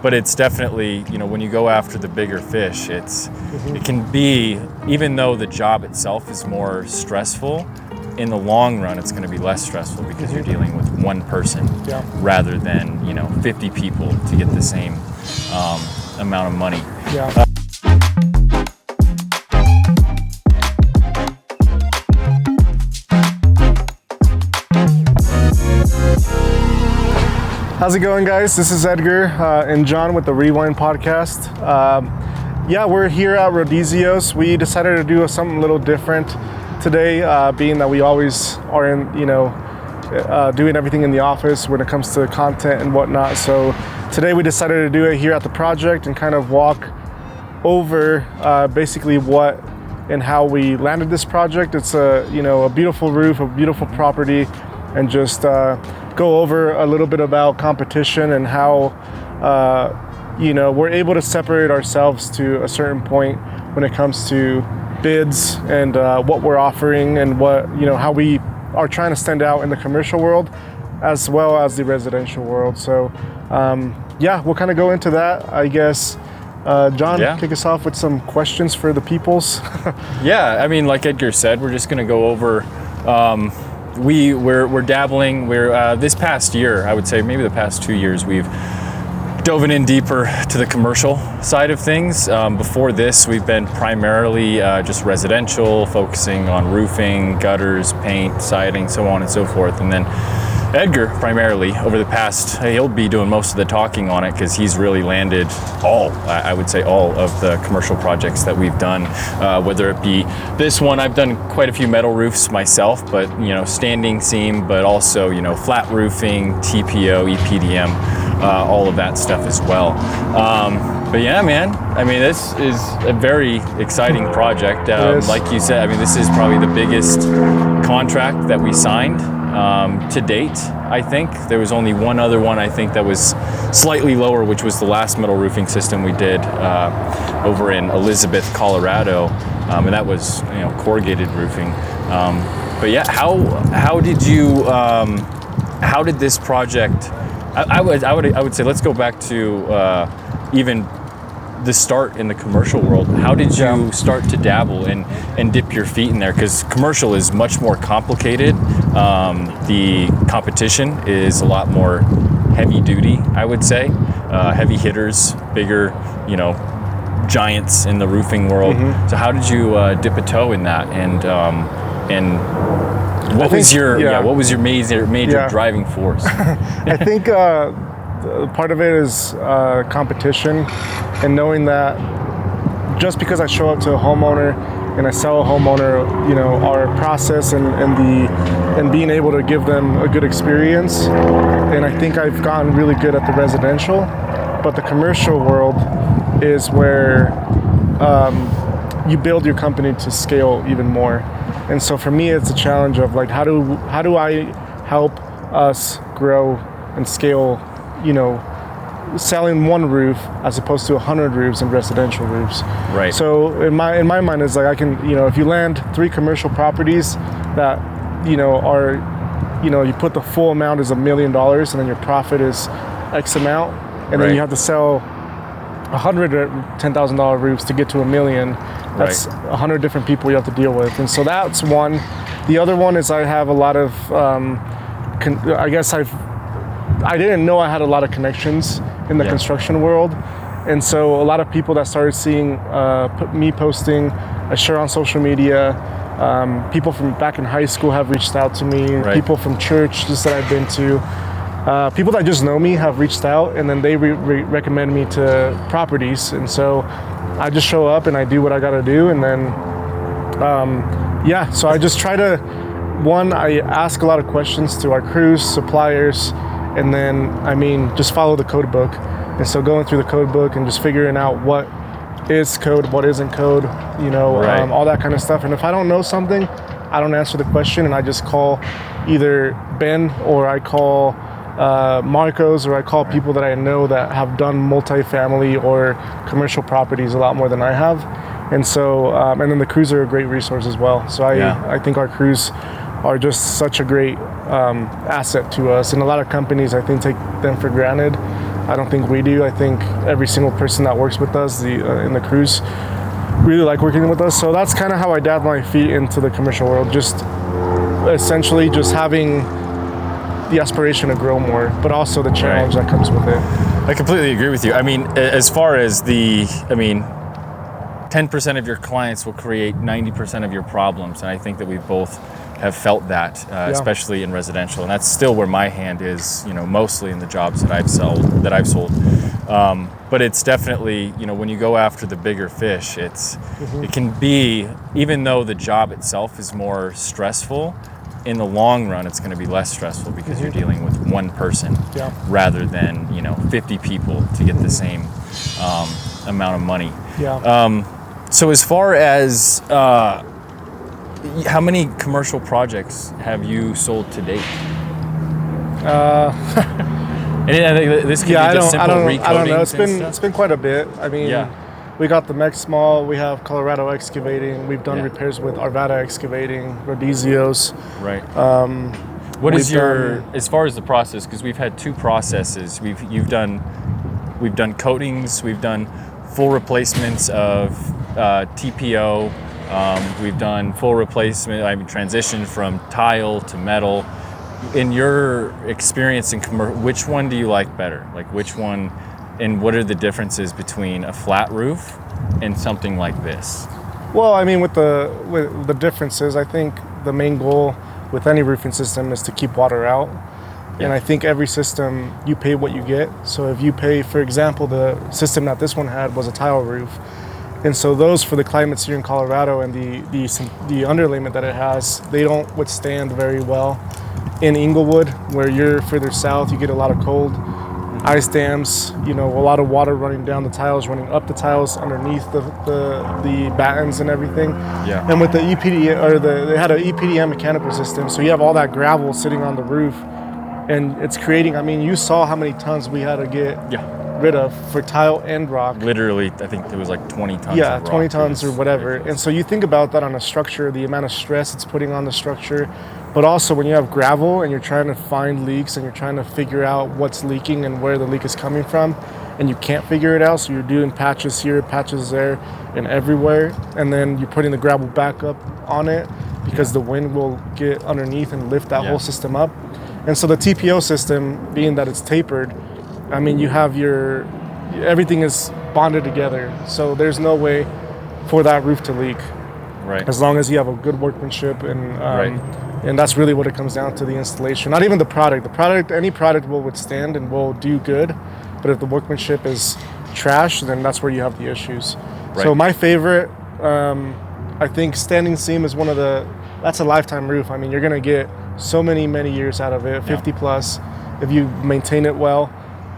but it's definitely, when you go after the bigger fish, it can be, even though the job itself is more stressful, in the long run, it's going to be less stressful because you're dealing with one person rather than, 50 people to get the same amount of money. Yeah. How's it going, guys? This is Edgar and John with the Rewind podcast. We're here at Rodizio's. We decided to do something a little different today, being that we always are in, doing everything in the office when it comes to content and whatnot. So today we decided to do it here at the project and kind of walk over basically what and how we landed this project. It's a beautiful roof, a beautiful property, and just go over a little bit about competition and how we're able to separate ourselves to a certain point when it comes to bids and what we're offering and what how we are trying to stand out in the commercial world as well as the residential world. So we'll kind of go into that, I guess. John, kick us off with some questions for the peoples. Like Edgar said, we're just going to go over we're dabbling. We're this past year, I would say maybe the past 2 years, we've dove in deeper to the commercial side of things. Before this, we've been primarily just residential, focusing on roofing, gutters, paint, siding, so on and so forth. And then Edgar, primarily, over the past, he'll be doing most of the talking on it because he's really landed all of the commercial projects that we've done, whether it be this one. I've done quite a few metal roofs myself, but, standing seam, but also, flat roofing, TPO, EPDM, all of that stuff as well. But yeah, man, this is a very exciting project. Like you said, this is probably the biggest contract that we signed to date. I think there was only one other one, I think, that was slightly lower, which was the last metal roofing system we did over in Elizabeth, Colorado, and that was corrugated roofing. But yeah, how did this project? I would say let's go back to even the start in the commercial world. How did you start to dabble and dip your feet in there? Because commercial is much more complicated. The competition is a lot more heavy duty, I would say. Heavy hitters, bigger, giants in the roofing world. So how did you dip a toe in that? And what was your major driving force? I think part of it is competition, and knowing that just because I show up to a homeowner and I sell a homeowner, our process and being able to give them a good experience. And I think I've gotten really good at the residential, but the commercial world is where you build your company to scale even more. And so for me, it's a challenge of like, how do I help us grow and scale, selling one roof as opposed to 100 roofs and residential roofs. Right. So in my mind, it's like I can, if you land 3 commercial properties that, are, you put the full amount is $1 million, and then your profit is X amount, and then you have to sell 100 $10,000 roofs to get to $1 million. That's 100 different people you have to deal with. And so that's one. The other one is I have a lot of, I didn't know I had a lot of connections in the construction world. And so a lot of people that started seeing me posting, I share on social media. People from back in high school have reached out to me. People from church just that I've been to. People that just know me have reached out, and then they recommend me to properties. And so I just show up and I do what I got to do. And then, so I just try to, I ask a lot of questions to our crews, suppliers, and then, just follow the code book. And so going through the code book and just figuring out what is code, what isn't code, all that kind of stuff. And if I don't know something, I don't answer the question, and I just call either Ben, or I call Marcos, or I call people that I know that have done multifamily or commercial properties a lot more than I have. And so, and then the crews are a great resource as well. So I think our crews are just such a great asset to us. And a lot of companies, I think, take them for granted. I don't think we do. I think every single person that works with us, in the crews, really like working with us. So that's kind of how I dabbed my feet into the commercial world. Just essentially just having the aspiration to grow more, but also the challenge that comes with it. I completely agree with you. I mean, as far as 10% of your clients will create 90% of your problems, and I think that we both have felt that, especially in residential, and that's still where my hand is. Mostly in the jobs that I've sold. But it's definitely, when you go after the bigger fish, it can be, even though the job itself is more stressful, in the long run, it's going to be less stressful because you're dealing with one person rather than 50 people to get the same amount of money. So as far as how many commercial projects have you sold to date? And this could be just simple recoding. I don't know. It's been quite a bit. I mean, we got the Mex Small. We have Colorado Excavating. We've done repairs with Arvada Excavating, Rodizios. Right. What is as far as the process? Because we've had two processes. We've done coatings. We've done full replacements of TPO. We've done full replacement. Transitioned from tile to metal. In your experience in commercial, which one do you like better? Like which one, and what are the differences between a flat roof and something like this? Well, I mean, with the differences, I think the main goal with any roofing system is to keep water out. And I think every system, you pay what you get. So if you pay, for example, the system that this one had was a tile roof. And so those, for the climates here in Colorado and the underlayment that it has, they don't withstand very well. In Inglewood, where you're further south, you get a lot of cold, ice dams, a lot of water running down the tiles, running up the tiles underneath the battens and everything. And with the EPDM, they had an EPDM mechanical system, so you have all that gravel sitting on the roof, and it's creating, you saw how many tons we had to get rid of for tile and rock. Literally, I think it was like 20 tons. Yeah, of rock. 20 tons or whatever. Ridiculous. And so you think about that on a structure, the amount of stress it's putting on the structure, but also when you have gravel and you're trying to find leaks and you're trying to figure out what's leaking and where the leak is coming from, and you can't figure it out, so you're doing patches here, patches there, and everywhere, and then you're putting the gravel back up on it because the wind will get underneath and lift that whole system up. And so the TPO system, being that it's tapered, you have everything is bonded together, so there's no way for that roof to leak. Right. As long as you have a good workmanship, and that's really what it comes down to, the installation. Not even the product. The product, any product will withstand and will do good, but if the workmanship is trash, then that's where you have the issues. Right. So my favorite, I think standing seam is that's a lifetime roof. You're gonna get so many years out of it, 50 plus, if you maintain it well.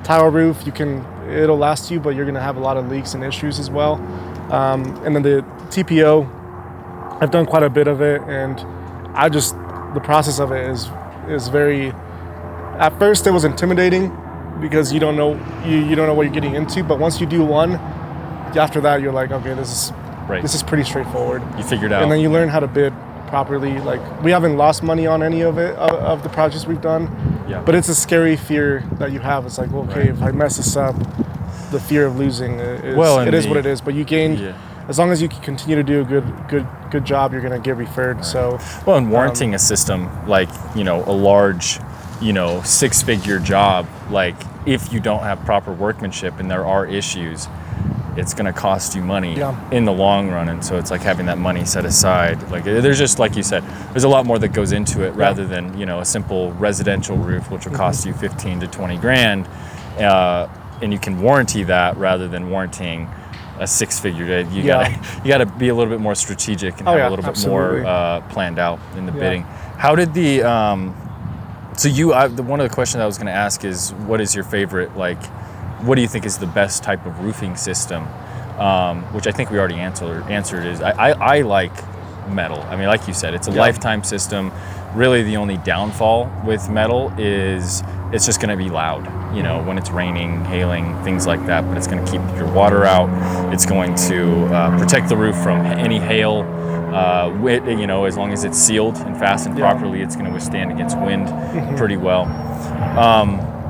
Tile roof, it'll last you, but you're gonna have a lot of leaks and issues as well. And then the TPO, I've done quite a bit of it, and the process of it is very, at first it was intimidating because you don't know what you're getting into, but once you do one, after that you're like, okay, this is pretty straightforward. You figured out. And then you learn how to bid properly. Like, we haven't lost money on any of it, of the projects we've done, but it's a scary fear that you have. It's like, well, okay, if I mess this up, the fear of losing is what it is, but you gain, as long as you can continue to do a good job, you're going to get referred. So and warranting a system like, a large, six-figure job, like if you don't have proper workmanship and there are issues, it's going to cost you money in the long run. And so it's like having that money set aside. Like, there's just, like you said, there's a lot more that goes into it rather than, a simple residential roof, which will cost you 15 to 20 grand. And you can warranty that rather than warranting a six-figure. You gotta be a little bit more strategic and have a little bit more planned out in the bidding. How did the one of the questions I was going to ask is, what is your favorite, like, what do you think is the best type of roofing system? Which I think we already answered is I like metal. Like you said, it's a lifetime system. Really, the only downfall with metal is it's just going to be loud, when it's raining, hailing, things like that, but it's going to keep your water out. It's going to protect the roof from any hail. As long as it's sealed and fastened properly, it's going to withstand against wind pretty well.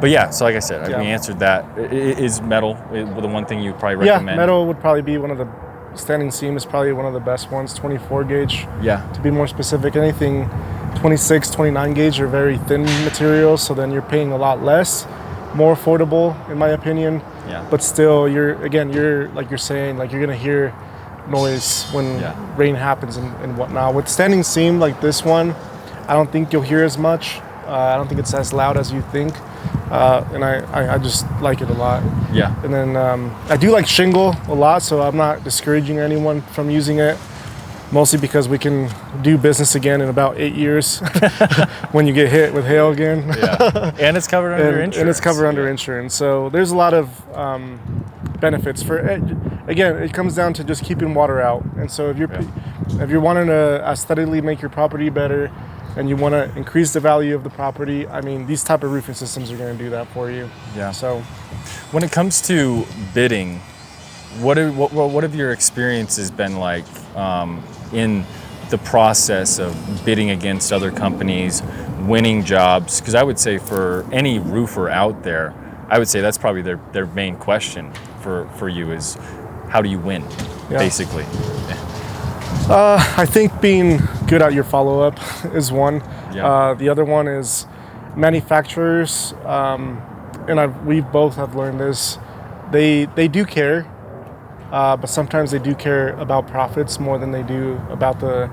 But yeah, so like I said, Yeah. we answered that. Is metal the one thing you probably recommend? Yeah, metal would probably be one of the standing seam is probably one of the best ones. 24 gauge. Yeah. To be more specific, anything 26, 29 gauge are very thin materials, so then you're paying a lot less, more affordable in my opinion. Yeah. But still, you're like you're saying, like you're gonna hear noise when rain happens and whatnot. With standing seam like this one, I don't think you'll hear as much. I don't think it's as loud as you think, and I just like it a lot. Yeah. And then I do like shingle a lot, so I'm not discouraging anyone from using it. Mostly because we can do business again in about 8 years when you get hit with hail again. Yeah. And it's covered under insurance. And it's covered under insurance. So there's a lot of benefits for it. Again, it comes down to just keeping water out. And so if you're wanting to aesthetically make your property better and you want to increase the value of the property, I mean, these type of roofing systems are going to do that for you. Yeah. So when it comes to bidding, what have your experiences been like in the process of bidding against other companies, winning jobs? Because I would say for any roofer out there, I would say that's probably their main question for you is how do you win, basically? I think being good at your follow-up is one. Yeah. The other one is manufacturers, and we both have learned this. They do care. But sometimes they do care about profits more than they do about the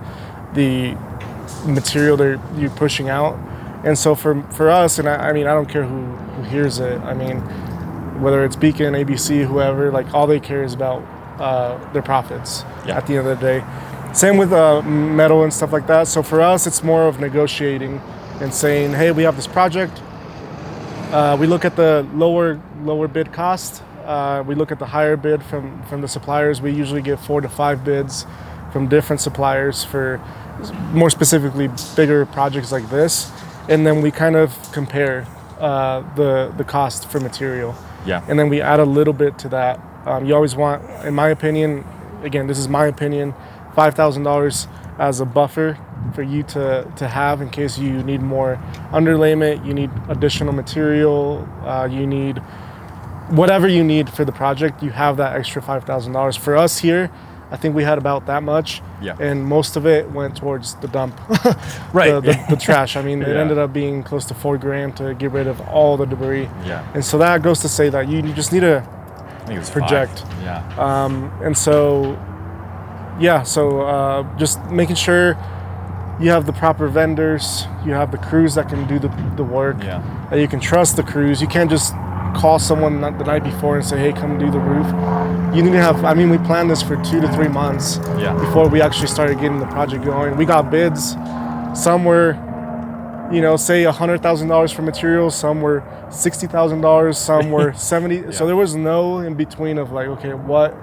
material you're pushing out. And so for us, and I mean, I don't care who hears it. I mean, whether it's Beacon, ABC, whoever, like all they care is about their profits at the end of the day. Same with metal and stuff like that. So for us, it's more of negotiating and saying, hey, we have this project. We look at the lower bid cost. We look at the higher bid from the suppliers. We usually get 4 to 5 bids from different suppliers for more specifically bigger projects like this. And then we kind of compare the cost for material. Yeah. And then we add a little bit to that. You always want, in my opinion, again, this is my opinion, $5,000 as a buffer for you to have in case you need more underlayment, you need additional material, you need whatever you need for the project, you have that extra $5,000. For us here, I think we had about that much, and most of it went towards the dump, right? the trash. I mean, it ended up being close to $4,000 to get rid of all the debris. Yeah. And so that goes to say that you just need to project. 5. Yeah. And so, just making sure you have the proper vendors, you have the crews that can do the work, that you can trust the crews. You can't just call someone the night before and say, hey, come do the roof. You need to have, I mean, we planned this for 2 to 3 months before we actually started getting the project going. We got bids. Some were, say $100,000 for materials. Some were $60,000. Some were 70. So there was no in between of like, okay, what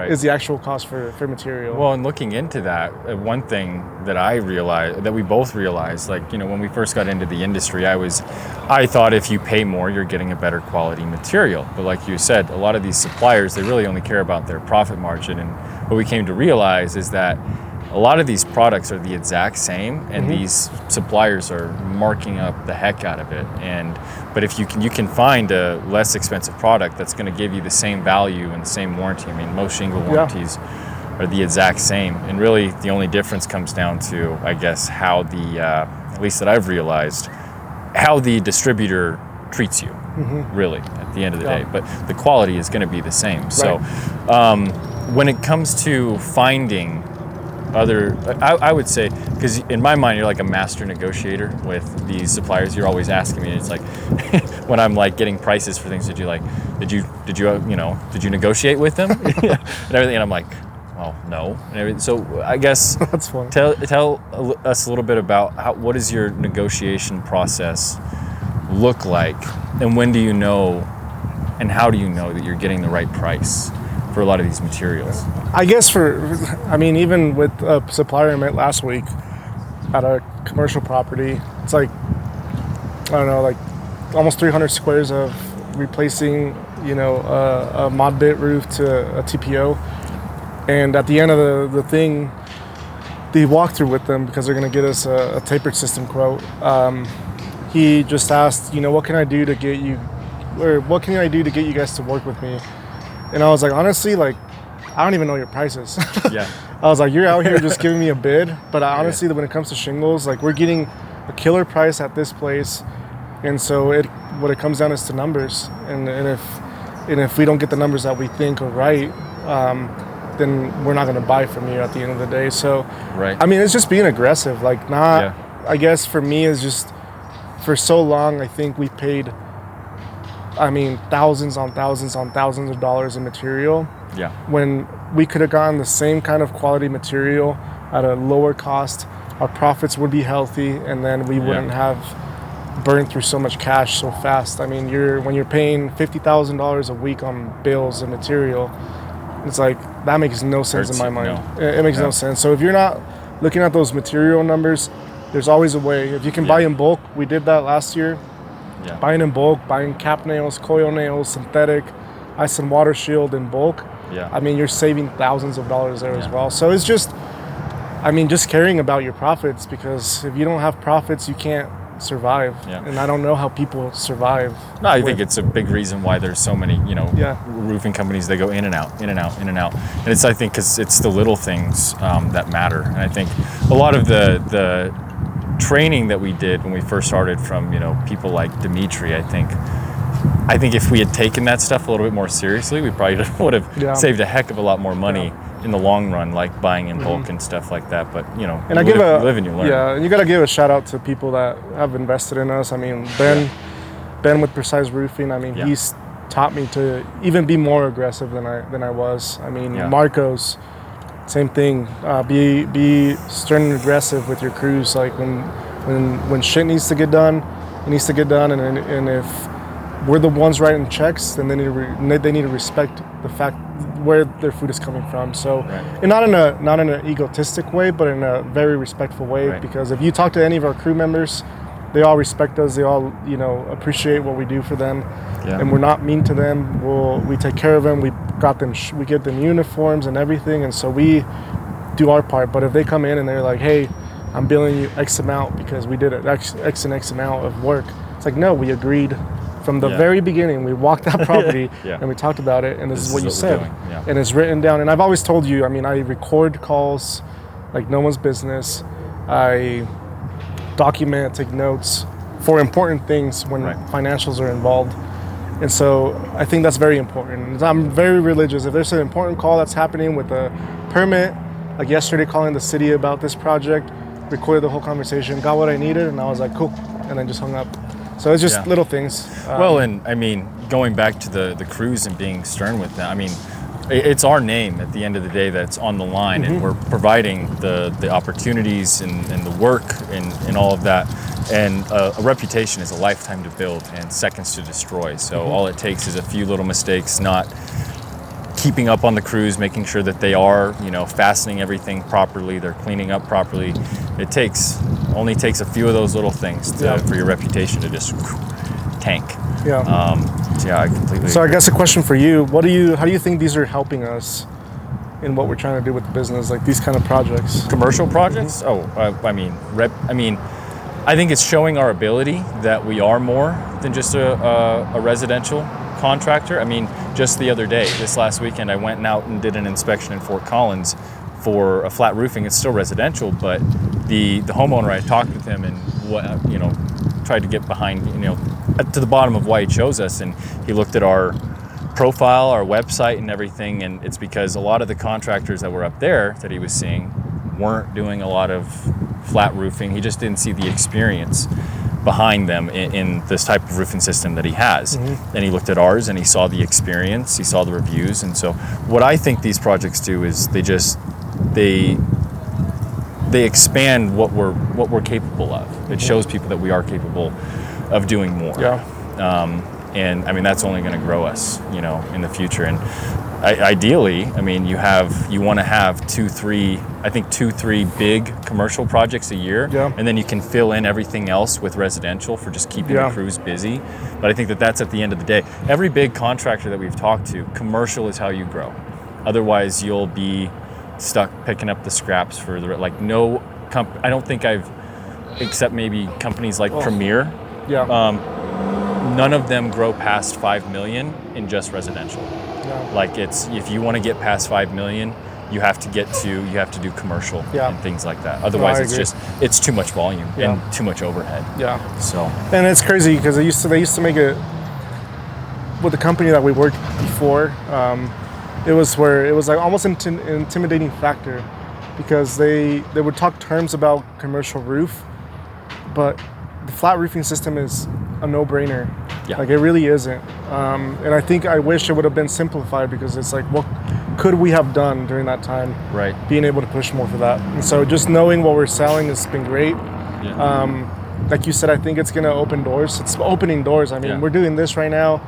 is the actual cost for material? Well, and looking into that, one thing that I realized, that we both realized, like, when we first got into the industry, I thought if you pay more, you're getting a better quality material. But like you said, a lot of these suppliers, they really only care about their profit margin. And what we came to realize is that a lot of these products are the exact same, and these suppliers are marking up the heck out of it. But if you can find a less expensive product that's going to give you the same value and the same warranty. I mean, most shingle warranties are the exact same, and really the only difference comes down to, I guess, how at least that I've realized, how the distributor treats you. Really, at the end of the day. But the quality is going to be the same. Right. So when it comes to finding I would say, because in my mind, you're like a master negotiator with these suppliers. You're always asking me. It's like when I'm like getting prices for things. Did you negotiate with them and everything? And I'm like, well, no. And everything. So I guess that's funny. Tell us a little bit about what does your negotiation process look like, and when do you know, and how do you know that you're getting the right price for a lot of these materials? I guess even with a supplier I met last week at a commercial property, it's like, I don't know, like almost 300 squares of replacing, a mod bit roof to a TPO. And at the end of the thing, the walkthrough with them, because they're going to get us a tapered system quote, he just asked, what can I do to get you, or what can I do to get you guys to work with me? And I was like, honestly, like, I don't even know your prices. Yeah. I was like, you're out here just giving me a bid, but honestly, when it comes to shingles, like, we're getting a killer price at this place, and so what it comes down is to numbers, and if we don't get the numbers that we think are right, then we're not going to buy from you at the end of the day. So, right. I mean, it's just being aggressive, like not. Yeah. I guess for me, is just for so long, I think we paid, thousands on thousands on thousands of dollars in material. Yeah. When we could have gotten the same kind of quality material at a lower cost, our profits would be healthy, and then we wouldn't have burned through so much cash so fast. I mean, when you're paying $50,000 a week on bills and material, it's like, that makes no sense in my mind. No. It makes no sense. So if you're not looking at those material numbers, there's always a way. If you can buy in bulk, we did that last year. Yeah. Buying in bulk, buying cap nails, coil nails, synthetic, ice and water shield in bulk. Yeah. I mean, you're saving thousands of dollars there as well. So it's just, just caring about your profits, because if you don't have profits, you can't survive. Yeah. And I don't know how people survive. No, I think it's a big reason why there's so many, roofing companies. They go in and out, in and out, in and out. And it's, I think, because it's the little things that matter. And I think a lot of the training that we did when we first started from, people like Dimitri, I think if we had taken that stuff a little bit more seriously, we probably would have saved a heck of a lot more money in the long run, like buying in bulk and stuff like that. But and you live and you learn. Yeah, and you got to give a shout out to people that have invested in us. I mean, Ben with Precise Roofing. I mean, he's taught me to even be more aggressive than I was. I mean, Marcos, same thing. Be stern and aggressive with your crews. Like when shit needs to get done, it needs to get done. And if we're the ones writing checks, then they need to respect the fact where their food is coming from. So, and not in an egotistic way, but in a very respectful way. Because if you talk to any of our crew members, they all respect us. They all appreciate what we do for them, and we're not mean to them. We take care of them. We get them uniforms and everything, and so we do our part. But if they come in and they're like, "Hey, I'm billing you X amount because we did X and X amount of work," it's like, no, we agreed. From the very beginning, we walked that property and we talked about it, and this is what you said. And it's written down. And I've always told you, I record calls like no one's business. I document, take notes for important things when financials are involved. And so I think that's very important. I'm very religious. If there's an important call that's happening with a permit, like yesterday calling the city about this project, recorded the whole conversation, got what I needed, and I was like, cool, and then just hung up. So it's just little things. Well, and going back to the crews and being stern with them, it's our name at the end of the day that's on the line, and we're providing the opportunities and the work and all of that. And a reputation is a lifetime to build and seconds to destroy. So all it takes is a few little mistakes, not keeping up on the crews, making sure that they are, fastening everything properly, they're cleaning up properly. It only takes a few of those little things for your reputation to just tank. Yeah. I completely So agree. I guess a question for you, how do you think these are helping us in what we're trying to do with the business, like these kind of projects? Commercial projects? I think it's showing our ability that we are more than just a residential contractor. Just the other day, this last weekend, I went out and did an inspection in Fort Collins for a flat roofing. It's still residential, but the homeowner, I talked with him and tried to get behind, to the bottom of why he chose us, and he looked at our profile, our website and everything, and it's because a lot of the contractors that were up there that he was seeing weren't doing a lot of flat roofing. He just didn't see the experience behind them in this type of roofing system that he has. And he looked at ours and he saw the experience, he saw the reviews. And so what I think these projects do is they expand what we're capable of. It shows people that we are capable of doing more. And that's only going to grow us, in the future. And ideally, you want to have 2-3 big commercial projects a year, and then you can fill in everything else with residential for just keeping the crews busy. But I think that's at the end of the day. Every big contractor that we've talked to, commercial is how you grow. Otherwise, you'll be stuck picking up the scraps for I don't think except maybe companies like Premier, Yeah. None of them grow past 5 million in just residential. Yeah. Like if you want to get past 5 million, you have to do commercial Yeah. and things like that. Otherwise, it's too much volume Yeah. and too much overhead. Yeah. So, and it's crazy because they used to make it with the company that we worked before. It was like almost an intimidating factor because they would talk terms about commercial roof, but the flat roofing system is a no-brainer. Yeah. Like it really isn't. And I wish it would have been simplified because it's like, what could we have done during that time? Right. Being able to push more for that. And so just knowing what we're selling has been great. Yeah. Like you said, I think it's going to open doors. It's opening doors. I mean, Yeah. we're doing this right now.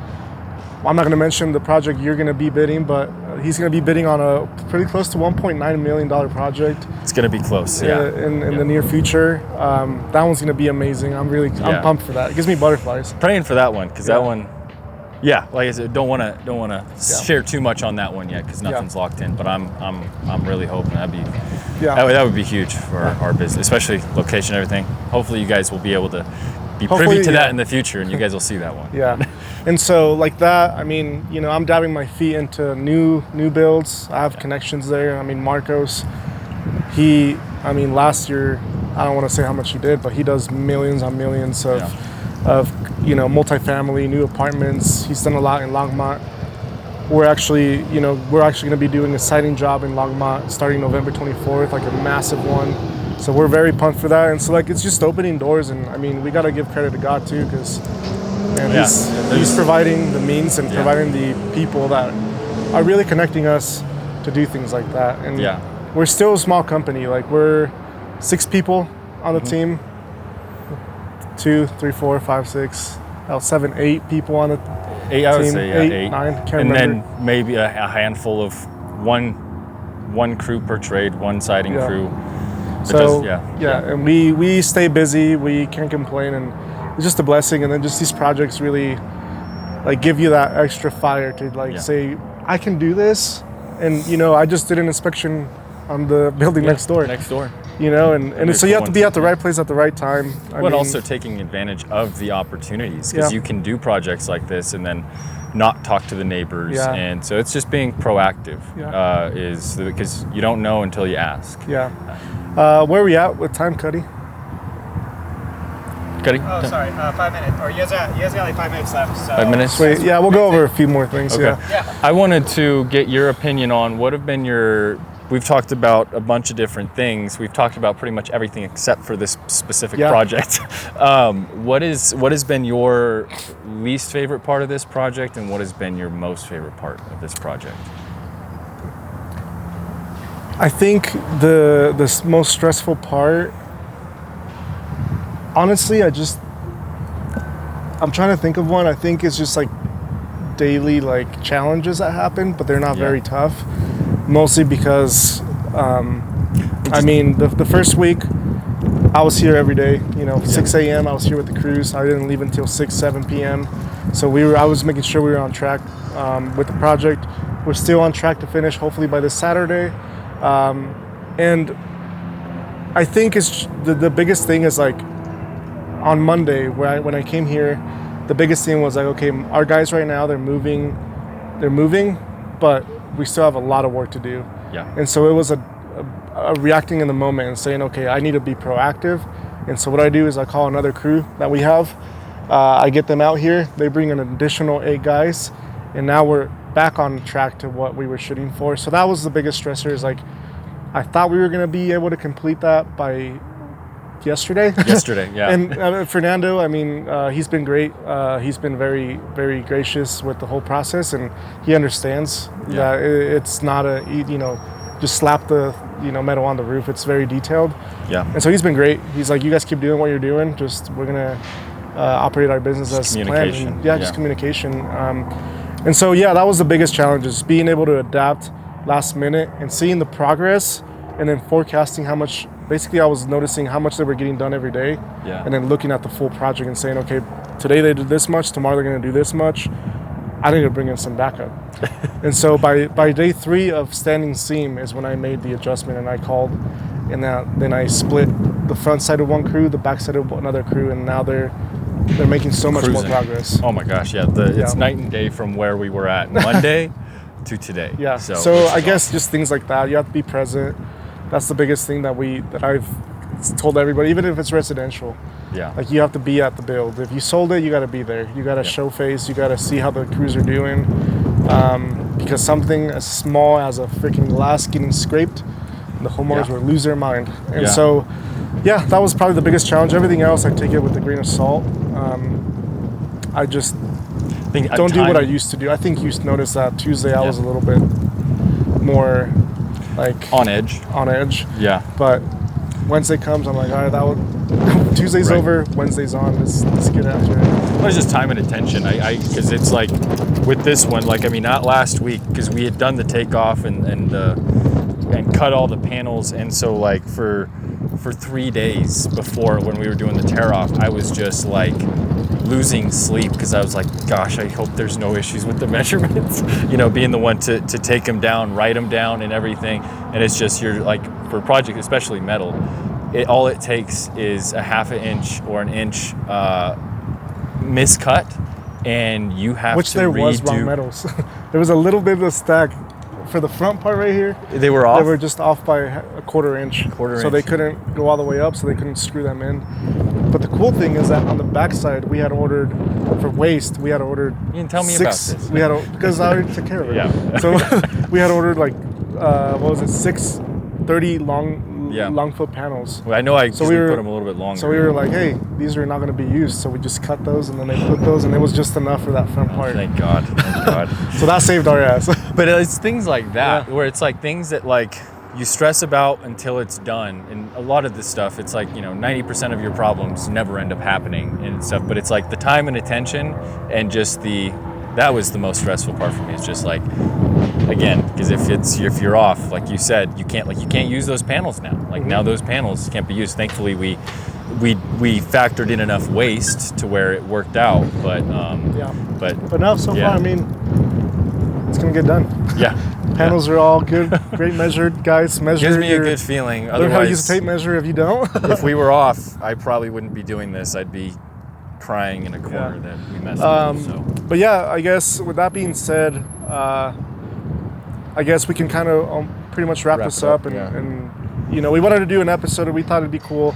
I'm not going to mention the project you're going to be bidding, but he's going to be bidding on a pretty close to $1.9 million project. It's going to be close. Yeah. In the near future. That one's going to be amazing. I'm pumped for that. It gives me butterflies. Praying for that one because that one. Yeah, like I said, don't want to share too much on that one yet because nothing's locked in. But I'm really hoping that would be huge for our business, especially location and everything. Hopefully, you guys will be able to be privy to that in the future, and you guys will see that one. Yeah, and so like that. I mean, I'm dabbing my feet into new builds. I have connections there. I mean, Marcos, last year, I don't want to say how much he did, but he does millions on millions of multifamily, new apartments. He's done a lot in Longmont. We're actually going to be doing a siding job in Longmont starting November 24th, like a massive one. So we're very pumped for that. And so like it's just opening doors. And I mean, we got to give credit to God too, because he's providing the means and providing the people that are really connecting us to do things like that. And we're still a small company. Like we're 6 people on the team. 2, 3, 4, 5, 6, 7, 8 people on the team. I would say 8, 9. Can't and remember. then maybe a handful of one crew per trade, one siding crew. And we stay busy. We can't complain, and it's just a blessing. And then just these projects really like give you that extra fire to say, I can do this. And I just did an inspection on the building next door. And so you have to be at the right place at the right time. But also taking advantage of the opportunities because you can do projects like this and then not talk to the neighbors. And so it's just being proactive is because you don't know until you ask. Where are we at with time, Cuddy? Oh, sorry, 5 minutes. Or you guys got like 5 minutes left. So. 5 minutes? Sweet. Yeah, we'll go over a few more things. Okay. I wanted to get your opinion on what have been we've talked about a bunch of different things. We've talked about pretty much everything except for this specific project. What has been your least favorite part of this project, and what has been your most favorite part of this project? I think the most stressful part, honestly, I'm trying to think of one. I think it's just like daily like challenges that happen, but they're not very tough. Mostly because, the first week I was here every day. 6 a.m. I was here with the crews. I didn't leave until 6, 7 p.m. So I was making sure we were on track with the project. We're still on track to finish hopefully by this Saturday. And I think it's the biggest thing is like on Monday when I came here, the biggest thing was like, okay, our guys right now they're moving, but we still have a lot of work to do. And so it was a reacting in the moment and saying, okay, I need to be proactive. And so what I do is I call another crew that we have. I get them out here. They bring an additional 8 guys, and now we're back on track to what we were shooting for. So that was the biggest stressor. Is like I thought we were going to be able to complete that by yesterday. And Fernando, he's been great. He's been very, very gracious with the whole process, and he understands that it's not just slap the metal on the roof. It's very detailed. And so he's been great. He's like, you guys keep doing what you're doing. We're gonna operate our business as planned. And, just communication. And so that was the biggest challenge, is being able to adapt last minute and seeing the progress, and then forecasting how much. Basically, I was noticing how much they were getting done every day, and then looking at the full project and saying, okay, today they did this much, tomorrow they're going to do this much. I need to bring in some backup. And so by day 3 of standing seam is when I made the adjustment, and I called, and then I split the front side of one crew, the back side of another crew, and now they're they're making so much more cruising. progress. Oh my gosh, yeah. It's night and day from where we were at Monday to today. Yeah. So I guess just things like that. You have to be present. That's the biggest thing that I've told everybody, even if it's residential. Yeah. Like you have to be at the build. If you sold it, you got to be there. You got to show face. You got to see how the crews are doing. Because something as small as a freaking glass getting scraped, the homeowners will lose their mind. And so, yeah, that was probably the biggest challenge. Everything else, I take it with a grain of salt. I just don't do what I used to do. I think you noticed that Tuesday I was a little bit more like on edge. Yeah. But Wednesday comes, I'm like, all right, Tuesday's over, Wednesd's on. Let's get after it. Well, it's just time and attention. Because it's like with this one, like, I mean, not last week, because we had done the takeoff and cut all the panels, and so like for 3 days before when we were doing the tear off, I was just like losing sleep because I was like, gosh, I hope there's no issues with the measurements. Being the one to take them down, write them down, and everything. And it's just, you're like, for a project, especially metal, all it takes is a half an inch or an inch miscut, and you have Which to there redo. was wrong metals. There was a little bit of a stack for the front part right here. They were off? They were just off by a quarter inch. So they couldn't go all the way up, so they couldn't screw them in. But the cool thing is that on the backside, we had ordered, for waste, we had ordered You didn't tell me about this. Because I already took care of it. Yeah. So we had ordered like, 6 30 long foot panels. Well, I know we put them a little bit longer. So we were like, hey, these are not going to be used. So we just cut those, and then they put those, and it was just enough for that front part. Thank God. So that saved our ass. But it's things like that where it's like things that like you stress about until it's done. And a lot of this stuff, it's like, 90% of your problems never end up happening and stuff. But it's like the time and attention and just that was the most stressful part for me. It's just like, again, because if you're off, like you said, you can't use those panels now. Like now those panels can't be used. Thankfully, we factored in enough waste to where it worked out. But no, so far, I mean, it's gonna get done. Yeah. Panels are all good, great measured, guys. Gives me a good feeling. Learn how to use a tape measure if you don't. If we were off, I probably wouldn't be doing this. I'd be crying in a corner that we messed up. So. But yeah, I guess with that being said, I guess we can kind of pretty much wrap this up. And we wanted to do an episode, and we thought it'd be cool,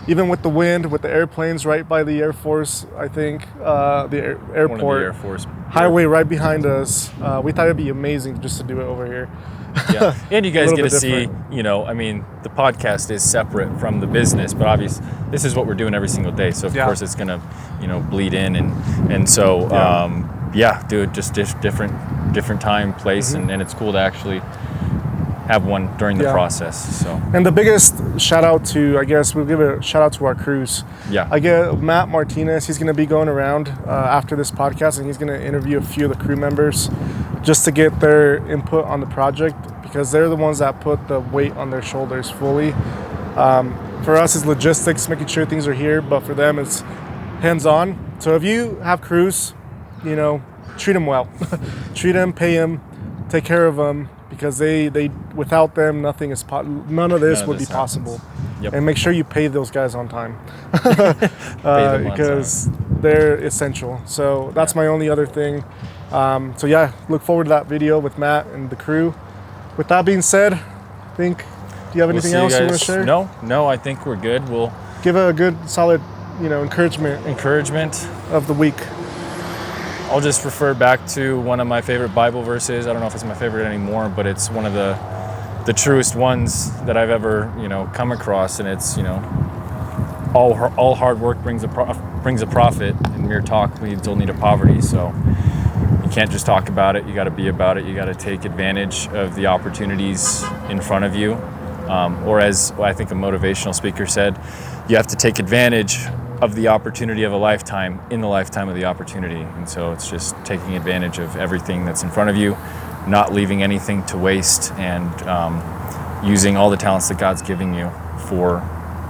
even with the wind, with the airplanes right by the Air Force. I think the airport, one of the Air Force highway right behind us. We thought it'd be amazing just to do it over here. Yeah, and you guys get to see, I mean, the podcast is separate from the business, but obviously this is what we're doing every single day. So of course it's gonna, bleed in, and so do it just different time, place, and it's cool to actually have one during the process. So, and the biggest shout out to, I guess we'll give a shout out to our crews. Yeah, I get Matt Martinez. He's going to be going around after this podcast, and he's going to interview a few of the crew members just to get their input on the project, because they're the ones that put the weight on their shoulders fully. For us, it's logistics, making sure things are here, but for them, it's hands-on. So if you have crews, treat them well. Treat them, pay them, take care of them, because they without them, none of this would be possible. Yep. And make sure you pay those guys on time, because they're essential. So that's my only other thing. Look forward to that video with Matt and the crew. With that being said, do you have anything else you want to share? No, I think we're good. We'll give a good, solid, encouragement of the week. I'll just refer back to one of my favorite Bible verses. I don't know if it's my favorite anymore, but it's one of the truest ones that I've ever, come across. And it's, all hard work brings a profit, and mere talk leads only to poverty. So you can't just talk about it. You got to be about it. You got to take advantage of the opportunities in front of you. Or as I think a motivational speaker said, you have to take advantage of the opportunity of a lifetime in the lifetime of the opportunity. And so it's just taking advantage of everything that's in front of you, not leaving anything to waste, and using all the talents that God's giving you for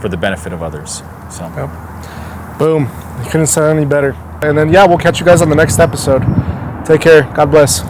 the benefit of others. So, Boom. You couldn't say any better. And then, we'll catch you guys on the next episode. Take care. God bless.